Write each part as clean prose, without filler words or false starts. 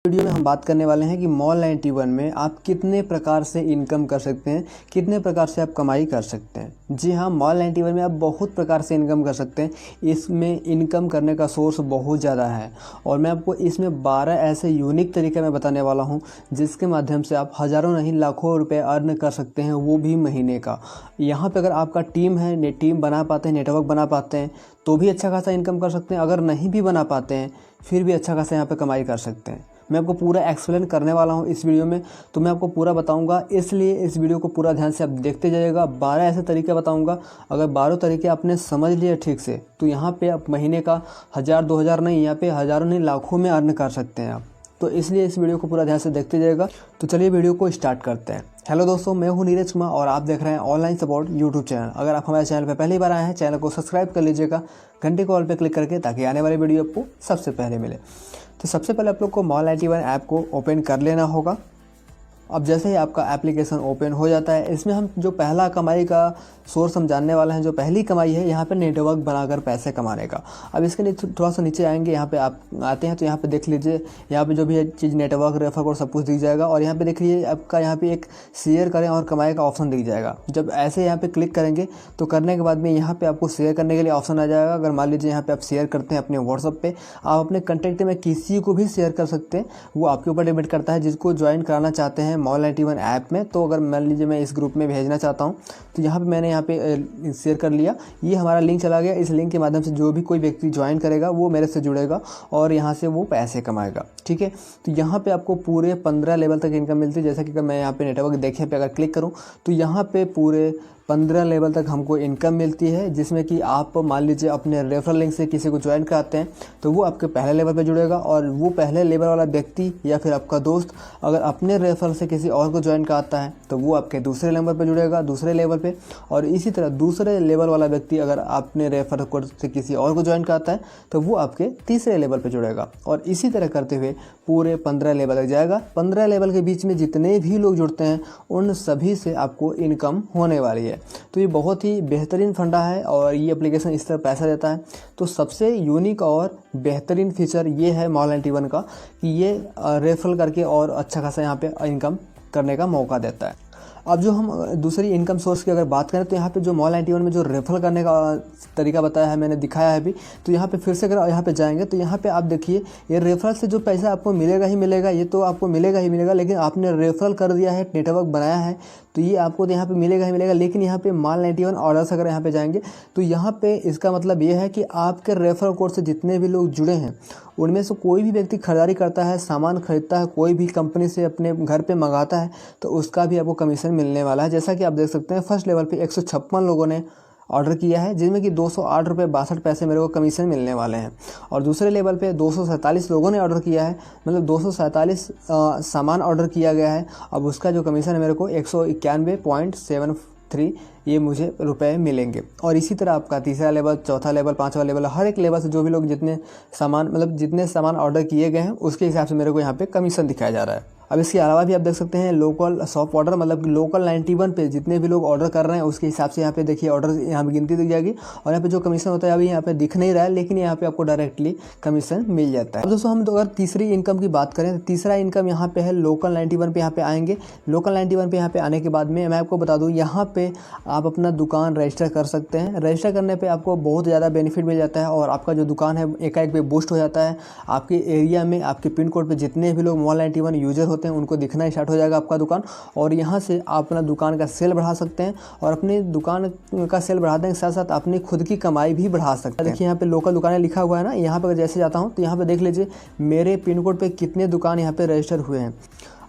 Video में हम बात करने वाले हैं कि मॉल 91 में आप कितने प्रकार से इनकम कर सकते हैं, कितने प्रकार से आप कमाई कर सकते हैं। जी हाँ, मॉल 91 में आप बहुत प्रकार से इनकम कर सकते हैं। इसमें इनकम करने का सोर्स बहुत ज़्यादा है और मैं आपको इसमें 12 ऐसे यूनिक तरीके मैं बताने वाला हूँ जिसके माध्यम से आप हज़ारों नहीं लाखों रुपये अर्न कर सकते हैं, वो भी महीने का। यहाँ पर अगर आपका टीम है, टीम बना पाते हैं, नेटवर्क बना पाते हैं तो भी अच्छा खासा इनकम कर सकते हैं। अगर नहीं भी बना पाते हैं फिर भी अच्छा खासा यहाँ पर कमाई कर सकते हैं। मैं आपको पूरा एक्सप्लेन करने वाला हूँ इस वीडियो में, तो मैं आपको पूरा बताऊंगा, इसलिए इस वीडियो को पूरा ध्यान से आप देखते जाइएगा। 12 ऐसे तरीके बताऊंगा। अगर 12 तरीके आपने समझ लिए ठीक से तो यहाँ पे आप महीने का 1000-2000 नहीं, यहाँ पे हज़ारों नहीं लाखों में अर्न कर सकते हैं आप। तो इसलिए इस वीडियो को पूरा ध्यान से देखते जाइएगा। तो चलिए वीडियो को स्टार्ट करते हैं। हेलो दोस्तों, मैं हूं नीरज कुमार और आप देख रहे हैं ऑनलाइन सपोर्ट यूट्यूब चैनल। अगर आप हमारे चैनल पर पहली बार आए हैं, चैनल को सब्सक्राइब कर लीजिएगा, घंटे को ऑल पे क्लिक करके, ताकि आने वाली वीडियो आपको सबसे पहले मिले। तो सबसे पहले आप लोग को मॉल 91 ऐप को ओपन कर लेना होगा। अब जैसे ही आपका एप्लीकेशन ओपन हो जाता है, इसमें हम जो पहला कमाई का सोर्स हम जानने वाले हैं, जो पहली कमाई है यहाँ पे नेटवर्क बनाकर पैसे कमाने का। अब इसके लिए थोड़ा सा नीचे आएंगे, यहाँ पे आप आते हैं तो यहाँ पे देख लीजिए, यहाँ पे जो भी चीज़ नेटवर्क रेफर और सब कुछ दिख जाएगा। और यहाँ पे देख लीजिए आपका यहाँ पे एक शेयर करें और कमाई का ऑप्शन दिख जाएगा। जब ऐसे यहाँ पे क्लिक करेंगे तो करने के बाद में यहाँ पे आपको शेयर करने के लिए ऑप्शन आ जाएगा। अगर मान लीजिए यहाँ पे आप शेयर करते हैं अपने व्हाट्सअप पे, आप अपने कंटेक्ट में किसी को भी शेयर कर सकते हैं, वो आपके ऊपर डिपेंड करता है। जिसको ज्वाइन कराना चाहते हैं मॉल 91 ऐप में, तो अगर मान लीजिए मैं इस ग्रुप में भेजना चाहता हूँ तो यहाँ पे मैंने यहाँ पे शेयर कर लिया, ये हमारा लिंक चला गया। इस लिंक के माध्यम से जो भी कोई व्यक्ति ज्वाइन करेगा वो मेरे से जुड़ेगा और यहाँ से वो पैसे कमाएगा। ठीक है, तो यहाँ पे आपको पूरे 15 लेवल तक इनकम मिलती है। जैसे कि अगर मैं यहाँ पे नेटवर्क देखे पे अगर क्लिक करूँ तो यहाँ पे पूरे 15 लेवल तक हमको इनकम मिलती है, जिसमें कि आप मान लीजिए अपने रेफरल लिंक से किसी को ज्वाइन कराते हैं तो वो आपके पहले लेवल पे जुड़ेगा, और वो पहले लेवल वाला व्यक्ति या फिर आपका दोस्त अगर अपने रेफरल से किसी और को ज्वाइन कराता है तो वो आपके दूसरे नंबर पे जुड़ेगा, दूसरे लेवल पे। और इसी तरह दूसरे लेवल वाला व्यक्ति अगर अपने रेफर से किसी और को ज्वाइन कराता है तो वो आपके तीसरे लेवल पर जुड़ेगा। और इसी तरह करते हुए पूरे 15 लेवल तक जाएगा। 15 लेवल के बीच में जितने भी लोग जुड़ते हैं उन सभी से आपको इनकम होने वाली है। तो ये बहुत ही बेहतरीन फंडा है और ये एप्लीकेशन इस तरह पैसा देता है। तो सबसे यूनिक और बेहतरीन फीचर ये है मॉल 91 का कि ये रेफरल करके और अच्छा खासा यहाँ पे इनकम करने का मौका देता है। अब जो हम दूसरी इनकम सोर्स की अगर बात करें तो यहाँ पे जो मॉल 91 में जो रेफरल करने का तरीका बताया है, मैंने दिखाया है अभी, तो यहाँ पे फिर से अगर यहाँ पे जाएंगे तो यहाँ पे आप देखिए, ये रेफरल से जो पैसा आपको मिलेगा ही मिलेगा, ये तो आपको मिलेगा ही मिलेगा। लेकिन आपने रेफरल कर दिया है, नेटवर्क बनाया है, तो ये आपको तो यहाँ पे मिलेगा ही मिलेगा। लेकिन यहाँ पे मॉल 91 ऑर्डर्स अगर यहाँ पे जाएंगे तो यहाँ पे इसका मतलब ये है कि आपके रेफरल कोड से जितने भी लोग जुड़े हैं उनमें से कोई भी व्यक्ति खरीदारी करता है, सामान खरीदता है, कोई भी कंपनी से अपने घर पे मंगाता है तो उसका भी आपको कमीशन मिलने वाला है। जैसा कि आप देख सकते हैं, फर्स्ट लेवल पे 156 लोगों ने ऑर्डर किया है, जिनमें कि 208 रुपये 62 पैसे मेरे को कमीशन मिलने वाले हैं। और दूसरे लेवल पे 247 लोगों ने ऑर्डर किया है, मतलब 247 सामान ऑर्डर किया गया है। अब उसका जो कमीशन है मेरे को 191.73 ये मुझे रुपए मिलेंगे। और इसी तरह आपका तीसरा लेवल, चौथा लेवल, पांचवा लेवल, हर एक लेवल से जो भी लोग जितने सामान ऑर्डर किए गए हैं उसके हिसाब से मेरे को यहाँ पे कमीशन दिखाया जा रहा है। अब इसके अलावा भी आप देख सकते हैं लोकल शॉप ऑर्डर, मतलब लोकल 91 पे जितने भी लोग ऑर्डर कर रहे हैं उसके हिसाब से यहाँ पे देखिए ऑर्डर यहाँ पे गिनती दिख जाएगी। और यहाँ पे जो कमीशन होता है अभी यहाँ पे दिख नहीं रहा है, लेकिन यहाँ पे आपको डायरेक्टली कमीशन मिल जाता है। अब दोस्तों हम अगर तीसरी इनकम की बात करें तो तीसरा इनकम यहाँ पे है लोकल 91 पे। यहाँ पे आएंगे, लोकल 91 पे यहाँ पे आने के बाद में मैं आपको बता दूँ, यहाँ पे आप अपना दुकान रजिस्टर कर सकते हैं। रजिस्टर करने पर आपको बहुत ज़्यादा बेनिफिट मिल जाता है और आपका जो दुकान है एकाएक पे बूस्ट हो जाता है। आपके एरिया में, आपके पिन कोड पर जितने भी लोग मॉल 91 यूजर होते हैं उनको दिखना स्टार्ट हो जाएगा आपका दुकान, और यहाँ से आप अपना दुकान का सेल बढ़ा सकते हैं और अपनी दुकान का सेल बढ़ाने के साथ साथ अपनी खुद की कमाई भी बढ़ा सकते हैं। देखिए यहाँ पे लोकल दुकानें लिखा हुआ है ना, यहाँ पे जैसे जाता हूँ तो यहाँ पे देख लीजिए मेरे पिन कोड पे कितने दुकान यहाँ पे रजिस्टर हुए हैं।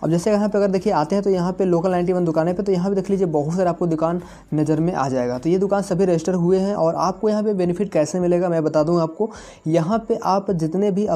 अब जैसे यहाँ पे अगर देखिए आते हैं तो यहाँ पे लोकल 91 दुकानें पे, तो यहाँ पे देख लीजिए बहुत सारे आपको दुकान नज़र में आ जाएगा। तो ये दुकान सभी रजिस्टर हुए हैं। और आपको यहाँ पे बेनिफिट कैसे मिलेगा मैं बता दूँ आपको। यहाँ पे आप जितने भी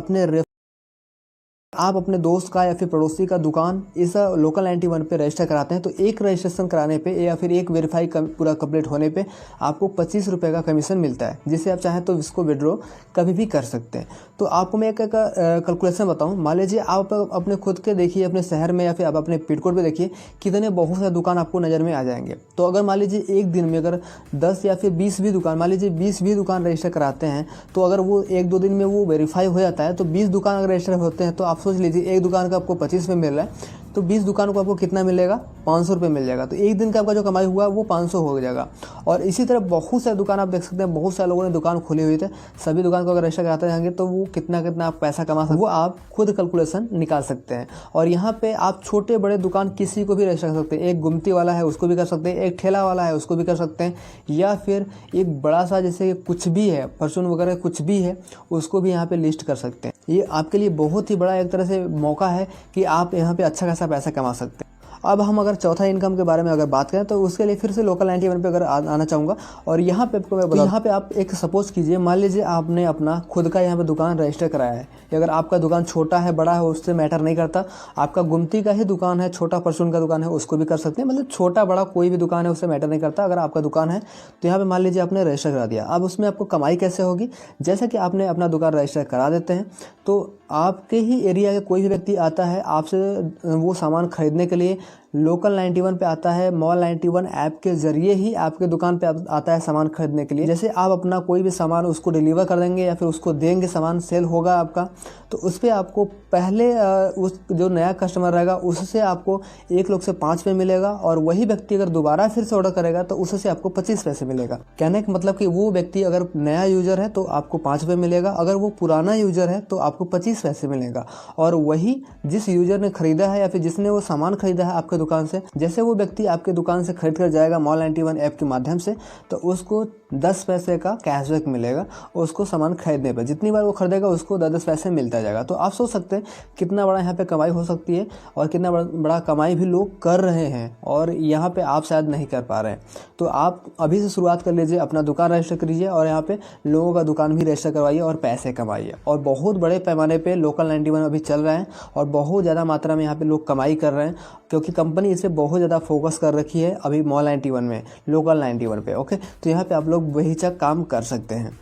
आप अपने दोस्त का या फिर पड़ोसी का दुकान इस लोकल 91 पे रजिस्टर कराते हैं तो एक रजिस्ट्रेशन कराने पे या फिर एक वेरीफाई पूरा कंप्लीट होने पे आपको 25 रुपये का कमीशन मिलता है, जिसे आप चाहें तो इसको विड्रॉ कभी भी कर सकते हैं। तो आपको मैं एक कैलकुलेशन बताऊं, मान लीजिए आप अपने खुद के देखिए अपने शहर में या फिर आप अपने पिन कोड पे देखिए कितने बहुत सारे दुकान आपको नज़र में आ जाएंगे। तो अगर मान लीजिए एक दिन में अगर 10 या फिर 20 भी दुकान, मान लीजिए 20 भी दुकान रजिस्टर कराते हैं, तो अगर वो 1-2 दिन में वो वेरीफाई हो जाता है तो 20 दुकान अगर रजिस्टर होते हैं तो आप सोच लीजिए एक दुकान का आपको 25 रुपये मिल रहा है, तो 20 दुकानों को आपको कितना मिलेगा, 500 रुपये मिल जाएगा। तो एक दिन का आपका जो कमाई हुआ वो 500 हो जाएगा। और इसी तरह बहुत सारे दुकान आप देख सकते हैं, बहुत सारे लोगों ने दुकान खोली हुई थे, सभी दुकान को अगर रजिस्टर कराते जाएंगे तो वो कितना कितना आप पैसा कमा सकते, वो आप खुद कैलकुलेशन निकाल सकते हैं। और यहाँ पे आप छोटे बड़े दुकान किसी को भी रजिस्टर कर सकते हैं, एक गुमती वाला है उसको भी कर सकते हैं, एक ठेला वाला है उसको भी कर सकते हैं, या फिर एक बड़ा सा जैसे कुछ भी है, परचून वगैरह कुछ भी है, उसको भी यहाँ पे लिस्ट कर सकते हैं। ये आपके लिए बहुत ही बड़ा एक तरह से मौका है कि आप यहाँ पे अच्छा खासा पैसा कमा सकते हैं। अब हम अगर चौथा इनकम के बारे में अगर बात करें तो उसके लिए फिर से लोकल 91 पे अगर आना चाहूँगा। और यहाँ पे आपको मैं बताऊँ, यहाँ पे आप एक सपोज कीजिए, मान लीजिए आपने अपना खुद का यहाँ पे दुकान रजिस्टर कराया है। अगर आपका दुकान छोटा है बड़ा है उससे मैटर नहीं करता, आपका गुमती का ही दुकान है, छोटा परचून का दुकान है, उसको भी कर सकते हैं। मतलब छोटा बड़ा कोई भी दुकान है उससे मैटर नहीं करता। अगर आपका दुकान है तो यहाँ पे मान लीजिए आपने रजिस्टर करा दिया। अब उसमें आपको कमाई कैसे होगी, जैसे कि आपने अपना दुकान रजिस्टर करा देते हैं तो आपके ही एरिया के कोई भी व्यक्ति आता है आपसे वो सामान खरीदने के लिए, लोकल 91 पे आता है, मॉल 91 ऐप के जरिए ही आपके दुकान पे आता है सामान खरीदने के लिए। जैसे आप अपना कोई भी सामान उसको डिलीवर कर देंगे या फिर उसको देंगे, सामान सेल होगा आपका, तो उस पर आपको पहले उस जो नया कस्टमर रहेगा उससे आपको 1 लोग से 5 रुपये मिलेगा, और वही व्यक्ति अगर दोबारा फिर से ऑर्डर करेगा तो उससे आपको 25 पैसे मिलेगा। कहने का मतलब कि वो व्यक्ति अगर नया यूजर है तो आपको 5 रुपये मिलेगा, अगर वो पुराना यूजर है तो आपको 25 पैसे मिलेगा। और वही जिस यूजर ने खरीदा है या फिर जिसने वो सामान खरीदा है आपके दुकान से, जैसे वो व्यक्ति आपके दुकान से खरीद कर जाएगा मॉल 91 ऐप के माध्यम से, तो उसको 10 पैसे का कैशबैक मिलेगा उसको सामान खरीदने पर। जितनी बार वो खरीदेगा उसको 10 पैसे मिलता जाएगा। तो आप सोच सकते हैं कितना बड़ा यहाँ पे कमाई हो सकती है, और कितना बड़ा कमाई भी लोग कर रहे हैं और यहाँ पे आप शायद नहीं कर पा रहे हैं। तो आप अभी से शुरुआत कर लीजिए, अपना दुकान रजिस्टर करिए और यहाँ पे लोगों का दुकान भी रजिस्टर करवाइए और पैसे कमाइए। और बहुत बड़े पैमाने पे लोकल 91 अभी चल रहा है और बहुत ज़्यादा मात्रा में यहाँ पे लोग कमाई कर रहे हैं, क्योंकि कंपनी इस पर बहुत ज़्यादा फोकस कर रखी है अभी मॉल 91 में, लोकल 91 पे। ओके, तो यहाँ पे आप लोग बेहिचक काम कर सकते हैं।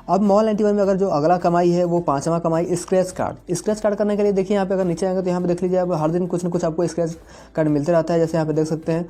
अब मॉल 91 में अगर जो अगला कमाई है वो 5वां कमाई स्क्रैच कार्ड। स्क्रैच कार्ड करने के लिए देखिए यहाँ पे अगर नीचे आएंगे तो यहाँ पे देख लीजिए आप हर दिन कुछ न कुछ आपको स्क्रैच कार्ड मिलते रहता है। जैसे यहाँ पे देख सकते हैं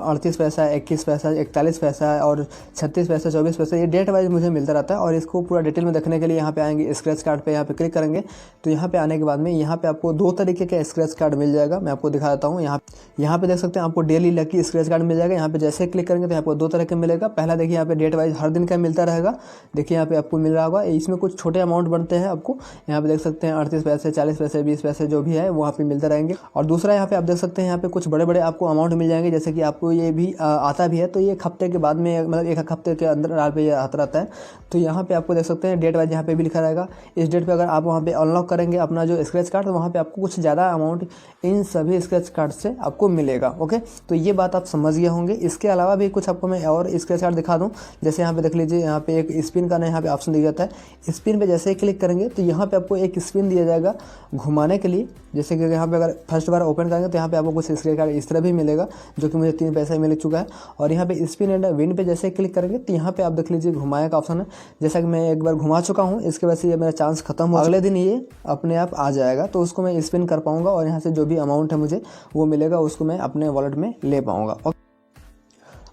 38 पैसा, 21 पैसा, 41 पैसा और 36 पैसा, 24 पैसा, ये डेट वाइज मुझे मिलता रहता है। और इसको पूरा डिटेल में देखने के लिए यहाँ पे आएंगे, स्क्रैच कार्ड पर यहाँ पे क्लिक करेंगे तो यहाँ पे आने के बाद में यहाँ पे आपको 2 तरीके का स्क्रैच कार्ड मिल जाएगा। मैं आपको दिखा देता हूँ। यहाँ पे देख सकते हैं आपको डेली लकी स्क्रैच कार्ड मिल जाएगा। यहाँ पे जैसे क्लिक करेंगे तो आपको 2 तरह का मिलेगा। पहला देखिए यहाँ पे डेट वाइज हर दिन का मिलता रहेगा, देखिए यहाँ पे आपको मिल रहा होगा। इसमें कुछ छोटे अमाउंट बनते हैं आपको, यहाँ पे देख सकते हैं 38 पैसे, 40 पैसे, 20 पैसे जो भी है वहाँ पे मिलते रहेंगे। और दूसरा यहाँ पे आप देख सकते हैं यहाँ पे कुछ बड़े बड़े आपको अमाउंट मिल जाएंगे, जैसे कि आपको ये भी आता भी है। तो ये एक हफ्ते के बाद में, मतलब 1 हफ्ते के अंदर पे ये आता रहता है। तो यहाँ पे आपको देख सकते हैं डेट वाइज यहाँ पे भी लिखा रहेगा। इस डेट पे अगर आप वहाँ पे अनलॉक करेंगे अपना जो स्क्रैच कार्ड, तो वहाँ पे आपको कुछ ज़्यादा अमाउंट इन सभी स्क्रैच कार्ड से आपको मिलेगा। ओके, तो ये बात आप समझ गए होंगे। इसके अलावा भी कुछ आपको मैं और स्क्रैच कार्ड दिखा दूँ। जैसे यहाँ पे देख लीजिए, यहाँ पे एक स्पिन का यहाँ पे ऑप्शन दिया जाता है। स्पिन पे जैसे क्लिक करेंगे तो यहाँ पे आपको एक स्पिन दिया जाएगा घुमाने के लिए। जैसे कि यहाँ पे अगर फर्स्ट बार ओपन करेंगे तो यहाँ पे आपको कुछ स्क्रैच कार्ड इस तरह भी मिलेगा, जो कि मुझे 3 पैसे मिल चुका है। और यहाँ पे स्पिन एंड विन पे जैसे क्लिक करेंगे तो यहाँ पे आप देख लीजिए घुमाने का ऑप्शन है। जैसा कि मैं एक बार घुमा चुका हूँ, इसके वजह से ये मेरा चांस खत्म हो, अगले दिन ये अपने आप आ जाएगा, तो उसको मैं स्पिन कर पाऊंगा और यहाँ से जो भी अमाउंट है मुझे वो मिलेगा, उसको मैं अपने वॉलेट में ले पाऊंगा।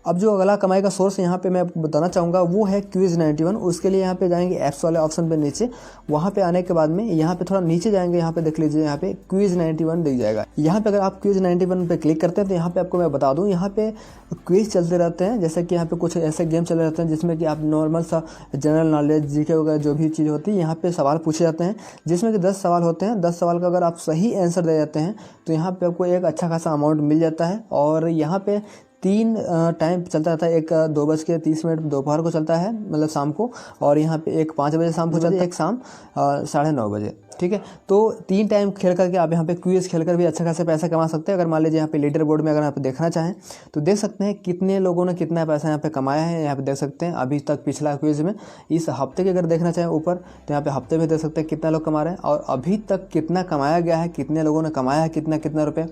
अब जो अगला कमाई का सोर्स यहाँ पे मैं आपको बताना चाहूँगा वो है क्विज 91। उसके लिए यहाँ पे जाएंगे ऐप्स वाले ऑप्शन पे नीचे, वहाँ पे आने के बाद में यहाँ पे थोड़ा नीचे जाएंगे, यहाँ पे देख लीजिए यहाँ पे क्विज 91 दिख जाएगा। यहाँ पे अगर आप क्विज 91 पे क्लिक करते हैं तो यहाँ पे आपको मैं बता दूँ, यहाँ पे क्विज चलते रहते हैं। जैसे कि यहाँ पे कुछ ऐसे गेम चल रहते हैं जिसमें कि आप नॉर्मल सा जनरल नॉलेज, जीके वगैरह जो भी चीज़ होती है यहाँ पे सवाल पूछे जाते हैं, जिसमें कि 10 सवाल होते हैं। 10 सवाल का अगर आप सही आंसर दे जाते हैं तो यहाँ पे आपको एक अच्छा खासा अमाउंट मिल जाता है। और यहाँ पे 3 टाइम चलता रहता है, एक 2:30 दोपहर को चलता है, मतलब शाम को, और यहाँ पे एक 5 बजे शाम को चलता है, एक शाम 9:30 बजे। ठीक है, तो 3 टाइम खेल करके आप यहाँ पे क्विज खेल कर भी अच्छा खासा पैसा कमा सकते हैं। अगर मान लीजिए यहाँ पे लीडर बोर्ड में अगर आप देखना चाहें तो देख सकते हैं कितने लोगों ने कितना पैसा यहाँ पे कमाया है। यहाँ पे देख सकते हैं अभी तक पिछला क्विज में, इस हफ्ते के अगर देखना चाहें ऊपर तो यहाँ पे हफ्ते में देख सकते हैं कितना लोग कमा रहे हैं और अभी तक कितना कमाया गया है, कितने लोगों ने कमाया है, कितना रुपये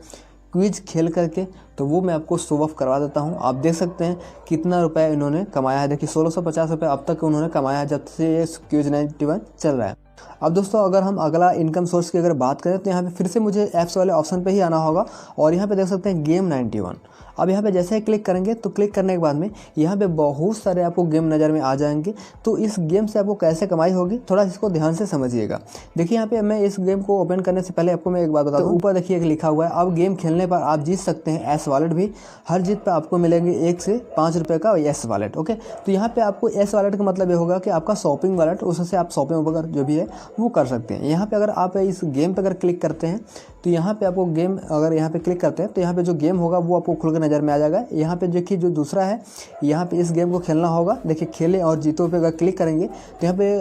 क्विज खेल करके। तो वो मैं आपको शो ऑफ करवा देता हूँ। आप देख सकते हैं कितना रुपया इन्होंने कमाया है। देखिए 1650 रुपये अब तक उन्होंने कमाया है जब से ये क्विज 91 चल रहा है। अब दोस्तों अगर हम अगला इनकम सोर्स की अगर बात करें तो यहाँ पे फिर से मुझे ऐप्स वाले ऑप्शन पे ही आना होगा और यहाँ पे देख सकते हैं गेम 91। अब यहाँ पे जैसे ही क्लिक करेंगे तो क्लिक करने के बाद में यहाँ पे बहुत सारे आपको गेम नज़र में आ जाएंगे। तो इस गेम से आपको कैसे कमाई होगी, थोड़ा इसको ध्यान से समझिएगा। देखिए यहाँ पे मैं इस गेम को ओपन करने से पहले आपको मैं एक बात बता दूँ, ऊपर देखिए लिखा हुआ है अब गेम खेलने पर आप जीत सकते हैं एस वॉलेट भी। हर जीत पर आपको मिलेंगे 1 से 5 रुपये का एस वॉलेट। ओके, तो यहाँ पे आपको एस वॉलेट का मतलब ये होगा कि आपका शॉपिंग वॉलेट, उससे आप शॉपिंग वगैरह जो भी है वो कर सकते हैं। यहाँ पे अगर आप इस गेम पे अगर क्लिक करते हैं तो यहाँ पे आपको गेम, अगर यहाँ पे क्लिक करते हैं तो यहाँ पे जो गेम होगा वो आपको खुल के नज़र में आ जाएगा। यहाँ पे देखिए जो दूसरा है, यहाँ पे इस गेम को खेलना होगा। देखिए खेले और जीतो पे अगर क्लिक करेंगे तो यहाँ पे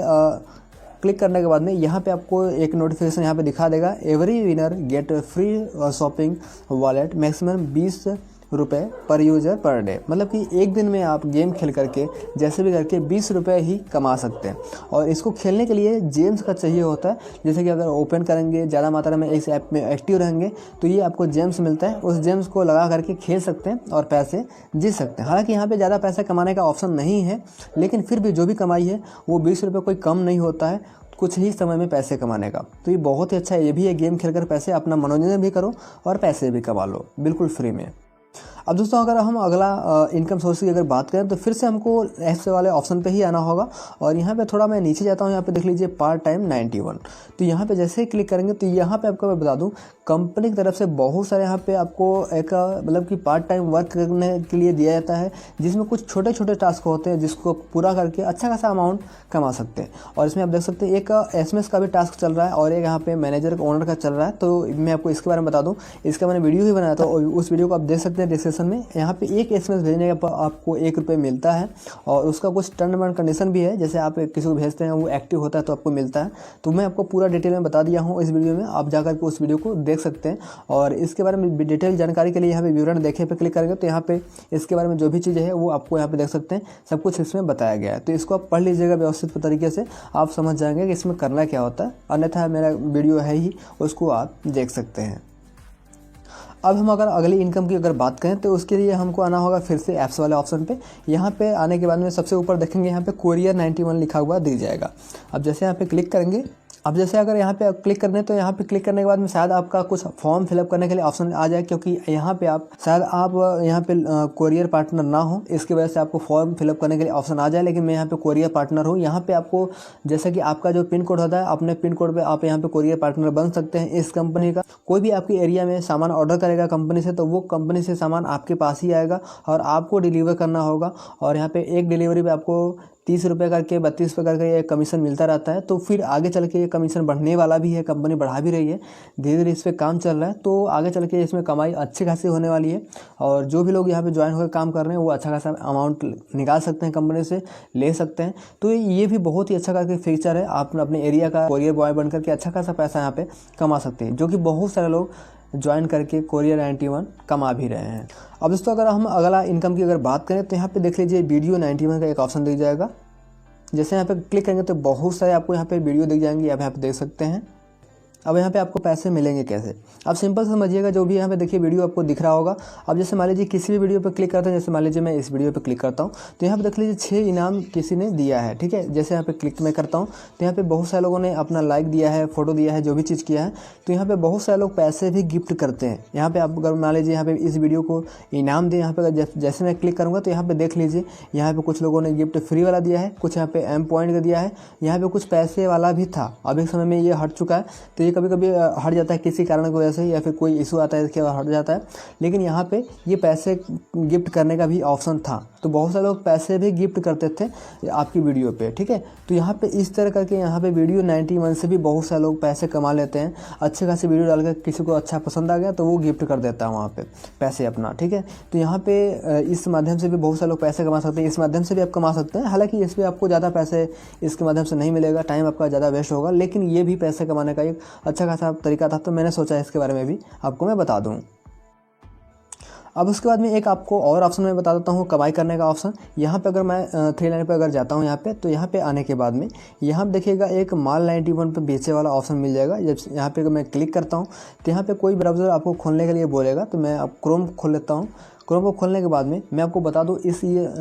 क्लिक करने के बाद में यहाँ पे आपको एक नोटिफिकेशन यहाँ पे दिखा देगा, every winner get free shopping wallet maximum 20 रुपये पर यूज़र पर डे। मतलब कि एक दिन में आप गेम खेल करके जैसे भी करके 20 रुपये ही कमा सकते हैं। और इसको खेलने के लिए जेम्स का चाहिए होता है। जैसे कि अगर ओपन करेंगे, ज़्यादा मात्रा में इस ऐप में एक्टिव रहेंगे तो ये आपको जेम्स मिलता है। उस जेम्स को लगा करके खेल सकते हैं और पैसे जीत सकते हैं। हालांकि यहाँ पर ज़्यादा पैसा कमाने का ऑप्शन नहीं है, लेकिन फिर भी जो भी कमाई है वो 20 रुपये कोई कम नहीं होता है कुछ ही समय में पैसे कमाने का। तो ये बहुत ही अच्छा है। ये भी है गेम खेलकर पैसे, अपना मनोरंजन भी करो और पैसे भी कमा लो बिल्कुल फ्री में। अब दोस्तों अगर हम अगला इनकम सोर्स की अगर बात करें तो फिर से हमको ऐसे वाले ऑप्शन पे ही आना होगा। और यहाँ पे थोड़ा मैं नीचे जाता हूँ, यहाँ पे देख लीजिए पार्ट टाइम 91। तो यहाँ पे जैसे ही क्लिक करेंगे तो यहाँ पे आपको मैं बता दूँ कंपनी की तरफ से बहुत सारे यहाँ पे आपको एक मतलब कि पार्ट टाइम वर्क करने के लिए दिया जाता है, जिसमें कुछ छोटे छोटे टास्क होते हैं जिसको पूरा करके अच्छा खासा अमाउंट कमा सकते हैं। और इसमें आप देख सकते हैं एक SMS का भी टास्क चल रहा है और एक यहाँ पे मैनेजर ओनर का चल रहा है। तो मैं आपको इसके बारे में बता दूँ, इसका मैंने वीडियो ही बनाया था और उस वीडियो को आप देख सकते हैं डिस्क्रिप्शन में। यहाँ पे एक SMS भेजने का आपको 1 रुपये मिलता है और उसका कुछ टर्म एंड कंडीशन भी है। जैसे आप किसी को भेजते हैं वो एक्टिव होता है तो आपको मिलता है। तो मैं आपको पूरा डिटेल में बता दिया हूँ इस वीडियो में, आप जाकर के उस वीडियो को देख सकते हैं। और इसके बारे में डिटेल जानकारी के लिए यहाँ पे विवरण देखे पे क्लिक करेंगे तो यहाँ पे इसके बारे में जो भी चीज़ें हैं वो आपको यहाँ पे देख सकते हैं, सब कुछ इसमें बताया गया है। तो इसको आप पढ़ लीजिएगा व्यवस्थित तरीके से, आप समझ जाएंगे कि इसमें करना क्या होता है। अन्यथा मेरा वीडियो है ही, उसको आप देख सकते हैं। अब हम अगर अगली इनकम की अगर बात करें तो उसके लिए हमको आना होगा फिर से ऐप्स वाले ऑप्शन पे। यहाँ पे आने के बाद में सबसे ऊपर देखेंगे यहाँ पे कोरियर 91 लिखा हुआ दिख जाएगा। अब जैसे यहाँ पे क्लिक करेंगे, अब जैसे अगर यहाँ पे क्लिक करने हैं तो यहाँ पे क्लिक करने के बाद में शायद आपका कुछ फॉर्म फिलअप करने के लिए ऑप्शन आ जाए, क्योंकि यहाँ पे आप शायद आप यहाँ पे कोरियर पार्टनर ना हो, इसकी वजह से आपको फॉर्म फिलअप करने के लिए ऑप्शन आ जाए। लेकिन मैं यहाँ पे कोरियर पार्टनर हूँ। यहाँ पे आपको जैसे कि आपका जो पिन कोड होता है, अपने पिन कोड पे आप यहाँ पे कोरियर पार्टनर बन सकते हैं इस कंपनी का। कोई भी आपके एरिया में सामान ऑर्डर करेगा कंपनी से तो वो कंपनी से सामान आपके पास ही आएगा और आपको डिलीवर करना होगा। और यहाँ पे एक डिलीवरी पे आपको 30 रुपये करके 32 रुपये करके ये कमीशन मिलता रहता है। तो फिर आगे चल के ये कमीशन बढ़ने वाला भी है, कंपनी बढ़ा भी रही है, धीरे धीरे इस पर काम चल रहा है। तो आगे चल के इसमें कमाई अच्छी खासी होने वाली है और जो भी लोग यहाँ पे ज्वाइन होकर काम कर रहे हैं वो अच्छा खासा अमाउंट निकाल सकते हैं, कंपनी से ले सकते हैं। तो ये भी बहुत ही अच्छा करके फीचर है। आप अपने एरिया का कोरियर बॉय बन करके अच्छा खासा पैसा यहाँ पे कमा सकते हैं, जो कि बहुत सारे लोग ज्वाइन करके कोरियर 91 कमा भी रहे हैं। अब दोस्तों अगर हम अगला इनकम की अगर बात करें तो यहाँ पे देख लीजिए वीडियो 91 का एक ऑप्शन दिख जाएगा। जैसे यहाँ पे क्लिक करेंगे तो बहुत सारे आपको यहाँ पे वीडियो दिख जाएंगे, आप यहाँ पे देख सकते हैं। अब यहाँ पे आपको पैसे मिलेंगे कैसे, आप सिंपल समझिएगा। जो भी यहाँ पे देखिए वीडियो आपको दिख रहा होगा। अब जैसे मान लीजिए किसी भी वीडियो पे क्लिक करते हैं, जैसे मान लीजिए मैं इस वीडियो पे क्लिक करता हूँ तो यहाँ पे देख लीजिए 6 इनाम किसी ने दिया है, ठीक है। जैसे यहाँ पे क्लिक मैं करता हूँ तो यहाँ पे बहुत सारे लोगों ने अपना लाइक दिया है, फोटो दिया है, जो भी चीज़ किया है। तो यहाँ पे बहुत सारे लोग पैसे भी गिफ्ट करते हैं। यहाँ पे आप अगर मान लीजिए यहाँ पे इस वीडियो को इनाम दें, यहाँ पे जैसे मैं क्लिक करूँगा तो यहाँ पे देख लीजिए यहाँ पे कुछ लोगों ने गिफ्ट फ्री वाला दिया है, कुछ यहाँ पे M पॉइंट का दिया है, यहाँ पे कुछ पैसे वाला भी था। अब एक समय में ये हट चुका है, तो ये कभी कभी हट जाता है किसी कारण की वजह से, या फिर कोई इशू आता है इसके बाद हट जाता है। लेकिन यहाँ पे ये पैसे गिफ्ट करने का भी ऑप्शन था, तो बहुत सारे लोग पैसे भी गिफ्ट करते थे आपकी वीडियो पे, ठीक है। तो यहाँ पे इस तरह करके यहाँ पे वीडियो 91 से भी बहुत सारे लोग पैसे कमा लेते हैं। अच्छे खासी वीडियो डालकर किसी को अच्छा पसंद आ गया तो वो गिफ्ट कर देता है वहाँ पे पैसे अपना, ठीक है। तो यहाँ पे इस माध्यम से भी बहुत सारे लोग पैसे कमा सकते हैं, इस माध्यम से भी आप कमा सकते हैं। हालांकि इस पर आपको ज़्यादा पैसे इसके माध्यम से नहीं मिलेगा, टाइम आपका ज़्यादा वेस्ट होगा, लेकिन ये भी पैसे कमाने का एक अच्छा खासा तरीका था। तो मैंने सोचा इसके बारे में भी आपको मैं बता दूँ। अब उसके बाद में एक आपको और ऑप्शन मैं बता देता हूँ, कमाई करने का ऑप्शन। यहाँ पे अगर मैं 3 लाइन पे अगर जाता हूँ यहाँ पे, तो यहाँ पे आने के बाद में यहाँ पे देखिएगा एक मॉल 91 पे बेचे वाला ऑप्शन मिल जाएगा। जब यहाँ पे मैं क्लिक करता हूँ तो यहाँ पे कोई ब्राउज़र आपको खोलने के लिए बोलेगा, तो मैं अब क्रोम खोल लेता हूँ। क्रोम को खोलने के बाद में मैं आपको बता दूं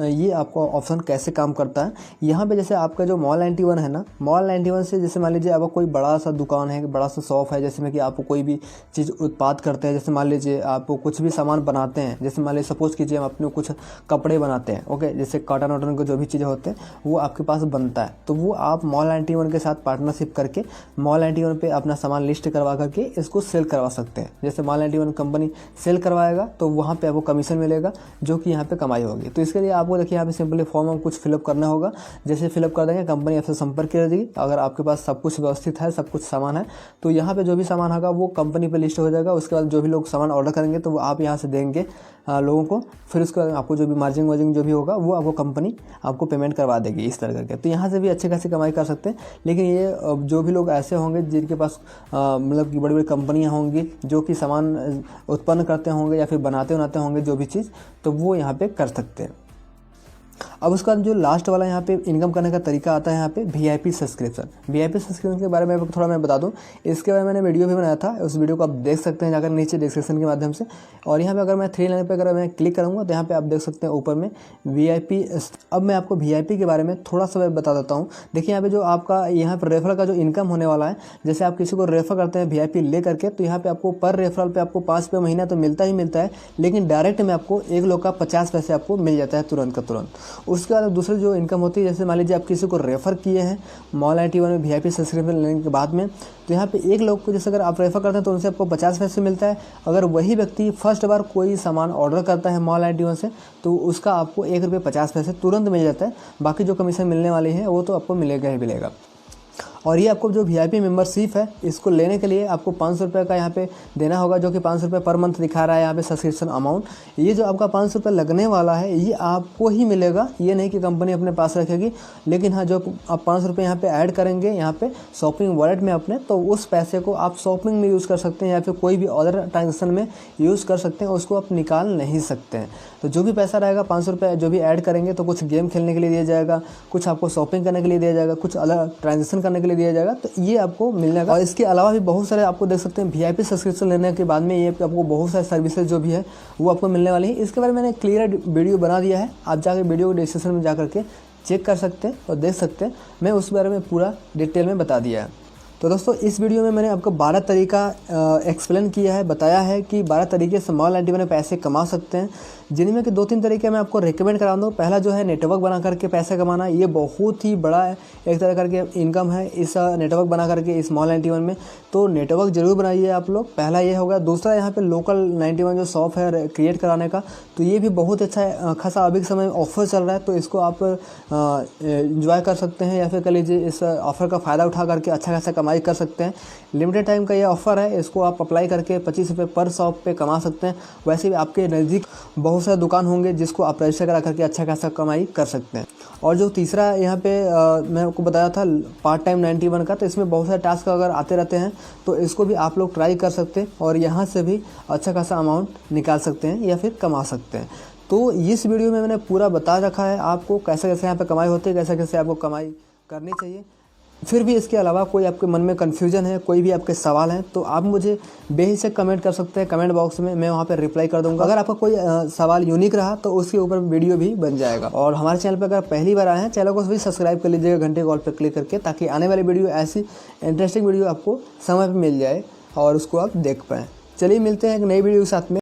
ये आपका ऑप्शन कैसे काम करता है। यहाँ पे जैसे आपका जो मॉल 91 है ना, मॉल 91 से जैसे मान लीजिए आपका कोई बड़ा सा दुकान है, बड़ा सा शॉप है, जैसे में कि आप कोई भी चीज़ उत्पाद करते हैं, जैसे मान लीजिए आप कुछ भी सामान बनाते हैं, जैसे मान लीजिए सपोज कीजिए हम अपने कुछ कपड़े बनाते हैं, ओके, जैसे कॉटन वॉटन के जो भी चीज़ें होते हैं वो आपके पास बनता है, तो वो आप मॉल 91 के साथ पार्टनरशिप करके मॉल 91 पे अपना सामान लिस्ट करवा करके इसको सेल करवा सकते हैं। जैसे मॉल 91 कंपनी सेल करवाएगा तो वहाँ पे आपको कमीशन मिलेगा, जो कि यहाँ पे कमाई होगी। तो इसके लिए आपको देखिए यहाँ पे सिंपली फॉर्म कुछ फिलअप करना होगा। जैसे फिलअप कर देंगे कंपनी आपसे संपर्क कर देगी। अगर आपके पास सब कुछ व्यवस्थित है, सब कुछ सामान है, तो यहाँ पे जो भी सामान होगा वो कंपनी पे लिस्ट हो जाएगा। उसके बाद जो भी लोग सामान ऑर्डर करेंगे तो वो आप यहाँ से देंगे लोगों को, फिर उसके बाद आपको जो भी मार्जिन वार्जिन जो भी होगा वो आपको कंपनी आपको पेमेंट करवा देगी इस तरह करके। तो यहाँ से भी अच्छे खासी कमाई कर सकते हैं। लेकिन ये जो भी लोग ऐसे होंगे जिनके पास मतलब कि बड़ी बड़ी कंपनियाँ होंगी जो कि सामान उत्पन्न करते होंगे या फिर बनाते होंगे जो भी चीज़, तो वो यहाँ पे कर सकते हैं। अब उसका जो लास्ट वाला यहाँ पे इनकम करने का तरीका आता है यहाँ पे वीआईपी सब्सक्रिप्शन। वीआईपी सब्सक्रिप्शन के बारे में थोड़ा मैं बता दूँ, इसके बारे में मैंने वीडियो भी बनाया था, उस वीडियो को आप देख सकते हैं जाकर नीचे डिस्क्रिप्शन के माध्यम से। और यहाँ पे अगर मैं 3 लाइन पे अगर मैं क्लिक करूँगा तो यहाँ पे आप देख सकते हैं ऊपर में वीआईपी। अब मैं आपको वीआईपी के बारे में थोड़ा सा मैं बता देता हूँ। देखिए यहाँ पे जो आपका यहाँ पर रेफरल का जो इनकम होने वाला है, जैसे आप किसी को रेफर करते हैं वीआईपी ले करके, तो यहाँ पे आपको पर रेफरल पे आपको 5 रुपये महीना तो मिलता ही मिलता है, लेकिन डायरेक्ट में आपको एक लोग का 50 पैसे आपको मिल जाता है तुरंत का तुरंत। उसके बाद दूसरी जो इनकम होती है, जैसे मान लीजिए आप किसी को रेफर किए हैं मॉल 91 में वीआईपी सब्सक्रिप्शन लेने के बाद में, तो यहाँ पे एक लोग को जैसे अगर आप रेफर करते हैं तो उनसे आपको 50 पैसे मिलता है। अगर वही व्यक्ति फर्स्ट बार कोई सामान ऑर्डर करता है मॉल 91 से, तो उसका आपको 1 रुपये 50 पैसे तुरंत मिल जाता है। बाकी जो कमीशन मिलने वाली है वो तो आपको मिलेगा ही मिलेगा। और ये आपको जो वीआईपी मेंबरशिप है, इसको लेने के लिए आपको 500 रुपये का यहाँ पे देना होगा, जो कि 500 रुपये पर मंथ दिखा रहा है यहाँ पे सब्सक्रिप्शन अमाउंट। ये जो आपका 500 रुपये लगने वाला है ये आपको ही मिलेगा, ये नहीं कि कंपनी अपने पास रखेगी। लेकिन हाँ, जो आप 500 रुपये यहाँ पे ऐड करेंगे यहाँ पे शॉपिंग वॉलेट में अपने, तो उस पैसे को आप शॉपिंग में यूज़ कर सकते हैं या फिर कोई भी अदर ट्रांजेक्शन में यूज़ कर सकते हैं, उसको आप निकाल नहीं सकते हैं। तो जो भी पैसा रहेगा 500 रुपये जो भी ऐड करेंगे, तो कुछ गेम खेलने के लिए दिया जाएगा, कुछ आपको शॉपिंग करने के लिए दिया जाएगा, कुछ अलग ट्रांजेक्शन करने के लिए दिया जाएगा, तो ये आपको मिलने का। और इसके अलावा भी बहुत सारे आपको देख सकते हैं वीआईपी सब्सक्रिप्शन लेने के बाद में ये आपको बहुत सारे सर्विसेज जो भी है वो आपको मिलने वाली है। इसके बारे में मैंने क्लियर वीडियो बना दिया है, आप जाकर वीडियो को डिस्क्रिप्शन में जा करके चेक कर सकते हैं और देख सकते हैं। मैं उस बारे में पूरा डिटेल में बता दिया है। तो दोस्तों इस वीडियो में मैंने आपको 12 तरीका एक्सप्लेन किया है, बताया है कि 12 तरीके से मॉल 91 में पैसे कमा सकते हैं, जिनमें कि 2-3 तरीके मैं आपको रिकमेंड करा दूँ। पहला जो है नेटवर्क बना करके पैसे कमाना, ये बहुत ही बड़ा एक तरह करके इनकम है इस नेटवर्क बना करके इस मॉल 91 में। तो नेटवर्क जरूर बनाइए आप लोग, पहला ये होगा। दूसरा यहाँ पे लोकल 91 जो शॉप है क्रिएट कराने का, तो ये भी बहुत अच्छा खासा अभी के समय ऑफर चल रहा है, तो इसको आप इंजॉय कर सकते हैं या फिर कह लीजिए इस ऑफर का फ़ायदा उठा करके अच्छा खासा कमाई कर सकते हैं। लिमिटेड टाइम का ये ऑफर है, इसको आप अप्लाई करके 25 रुपये पर शॉप पे कमा सकते हैं। वैसे भी आपके नज़दीक बहुत सारे दुकान होंगे जिसको आप रजिस्टर करा करके अच्छा खासा कमाई कर सकते हैं। और जो तीसरा यहाँ पे मैं आपको बताया था पार्ट टाइम 91 का, तो इसमें बहुत सारे टास्क अगर आते रहते हैं तो इसको भी आप लोग ट्राई कर सकते हैं और यहाँ से भी अच्छा खासा अमाउंट निकाल सकते हैं या फिर कमा सकते हैं। तो इस वीडियो में मैंने पूरा बता रखा है आपको कैसे कैसे यहाँ पे कमाई होती है, कैसे कैसे आपको कमाई करनी चाहिए। फिर भी इसके अलावा कोई आपके मन में कन्फ्यूजन है, कोई भी आपके सवाल हैं, तो आप मुझे बेहिचक कमेंट कर सकते हैं कमेंट बॉक्स में, मैं वहाँ पे रिप्लाई कर दूंगा। अगर आपका कोई सवाल यूनिक रहा तो उसके ऊपर वीडियो भी बन जाएगा। और हमारे चैनल पर अगर पहली बार आए हैं, चैनल को भी सब्सक्राइब कर लीजिएगा घंटे कॉल पर क्लिक करके, ताकि आने वाली वीडियो ऐसी इंटरेस्टिंग वीडियो आपको समय पर मिल जाए और उसको आप देख पाएँ। चलिए मिलते हैं एक नई वीडियो के साथ में।